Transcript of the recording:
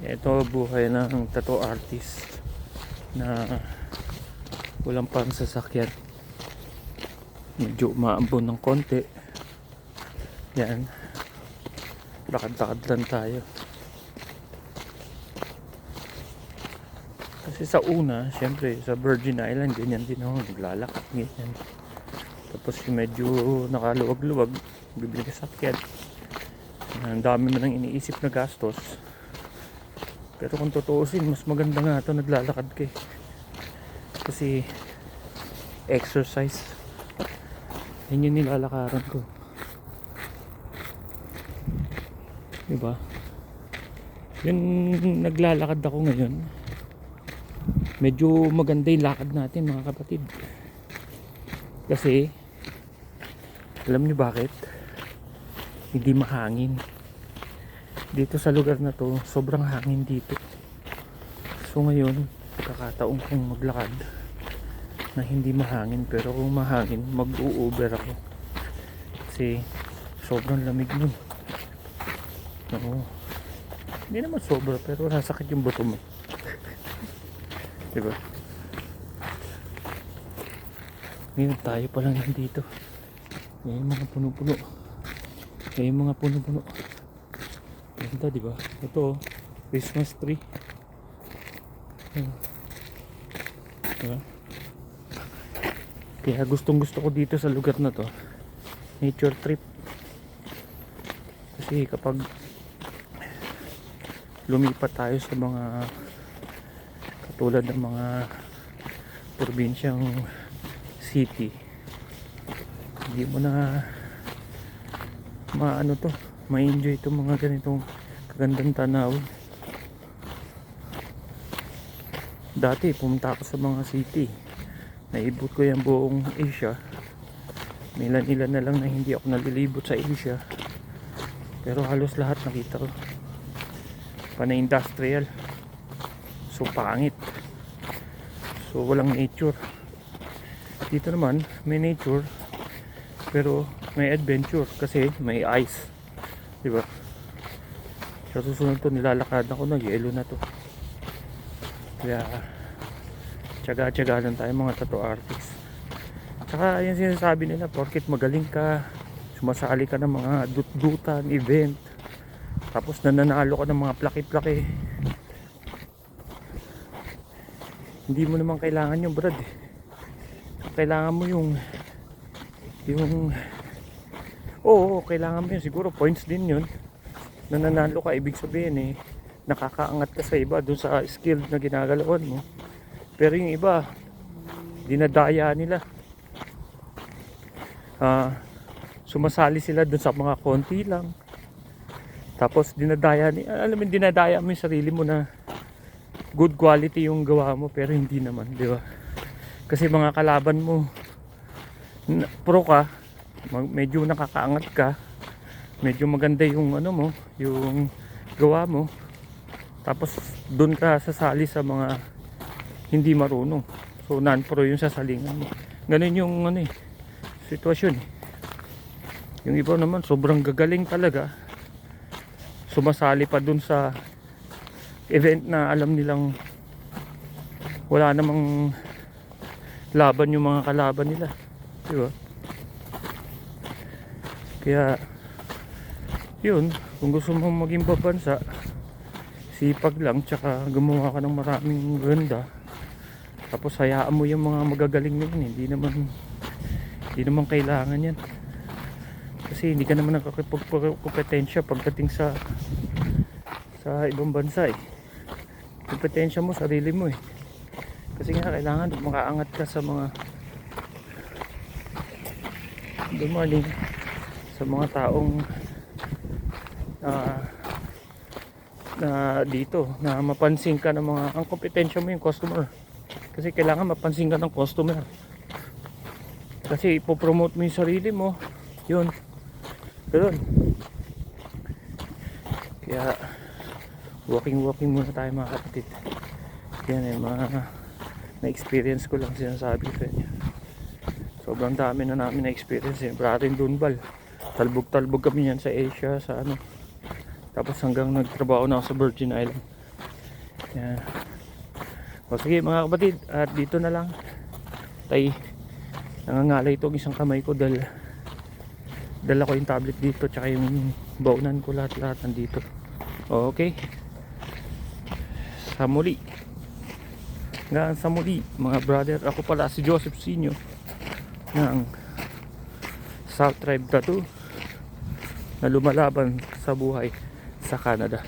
Ito buhay ng tattoo artist na walang pang sasakyan. Medyo umaambon ng konti. Yan. Lakad-lakad lang tayo. Kasi sa una, syempre sa Virgin Island, ganyan din ako, naglalakad, ganyan. Tapos yung medyo nakaluwag-luwag, bibili ka sakyan. Ang dami mo nang iniisip na gastos. Pero kung tutuusin, mas maganda nga ito, naglalakad ka eh. Kasi exercise. Yan yung nilalakaran ko. Diba? Yung naglalakad ako ngayon, medyo maganda yung lakad natin mga kapatid. Kasi alam niyo bakit? Hindi mahangin. Dito sa lugar na to, sobrang hangin dito. So ngayon, kakataon kong maglakad na hindi mahangin. Pero kung mahangin, mag-u-Uber ako. Kasi sobrang lamig nun. Oo. Hindi naman sobra, pero nasakit yung buto mo. Diba? Ngayon tayo pa lang nandito. Ngayon mga puno-puno. Ngayon mga puno-puno. Ganda, diba? Ito, Christmas tree. Diba? Kaya gustong gusto ko dito sa lugar na to. Nature trip. Kasi kapag lumipat tayo sa mga katulad ng mga probinsyang city, hindi mo na maano to, ma-enjoy itong mga ganitong kagandang tanawin. Dati pumunta ako sa mga city, naibot ko yung buong Asia. Ilan-ilan na lang na hindi ako nalilibot sa Asia, pero halos lahat nakita ko. Pana-industrial, so pangit, so walang nature. Dito naman may nature, pero may adventure kasi may ice, diba? Sa susunod to nilalakad ako, nag-yelo na to. Kaya tsaga-tsaga lang tayo mga tattoo artists. Tsaka yan sinasabi nila, porket magaling ka, sumasali ka ng mga dut-dutan, event, tapos nananalo ka ng mga plaki-plaki, hindi mo naman kailangan yung brad eh. Kailangan mo yung oo, kailangan mo yun. Siguro points din yun. Nananalo ka, ibig sabihin eh, nakakaangat ka sa iba dun sa skill na ginagalawan mo. Pero yung iba, dinadaya nila. Sumasali sila dun sa mga konti lang. Tapos dinadaya alam mo, dinadaya mo yung sarili mo na good quality yung gawa mo, pero hindi naman, di ba? Kasi mga kalaban mo, pro ka, medyo nakakaangat ka, medyo maganda yung ano mo, yung gawa mo, tapos doon ka sasali sa mga hindi marunong. So non-pro yung sasalingan mo. Ganun yung ano eh, sitwasyon eh. Yung iba naman sobrang gagaling talaga, sumasali pa dun sa event na alam nilang wala namang laban yung mga kalaban nila, diba? Kaya yun, kung gusto mong maging babansa, sipag lang, tsaka gumawa ka ng maraming ganda, tapos hayaan mo yung mga magagaling na yun. Hindi naman kailangan yan, kasi hindi ka naman nakakapagkompetensya pagdating sa ibang bansa eh. Kompetensya mo sarili mo eh. Kasi nga kailangan makaangat ka sa mga dumaling, sa mga taong na dito, na mapansin ka ng mga, ang kompetensya mo yung customer. Kasi kailangan mapansin ka ng customer. Kasi ipopromote mo yung sarili mo. Yun. Ganun. Kaya walking muna tayo mga kapatid. Yan eh, mga na-experience ko lang sinasabi sa inyo. Sobrang dami na namin na-experience eh. Prating Dunbal, talbog kami yan sa Asia, sa ano. Tapos hanggang nagtrabaho na ako sa Virgin Island. Yan. O sige mga kapatid, at dito na lang. Tay, nangangalay itong isang kamay ko dahil dala ko yung tablet dito tsaka yung baunan ko, lahat nandito. Okay, sa muli, hanggang sa muli mga brother. Ako pala si Joseph Sinyo ng South Tribe Tattoo na lumalaban sa buhay sa Canada.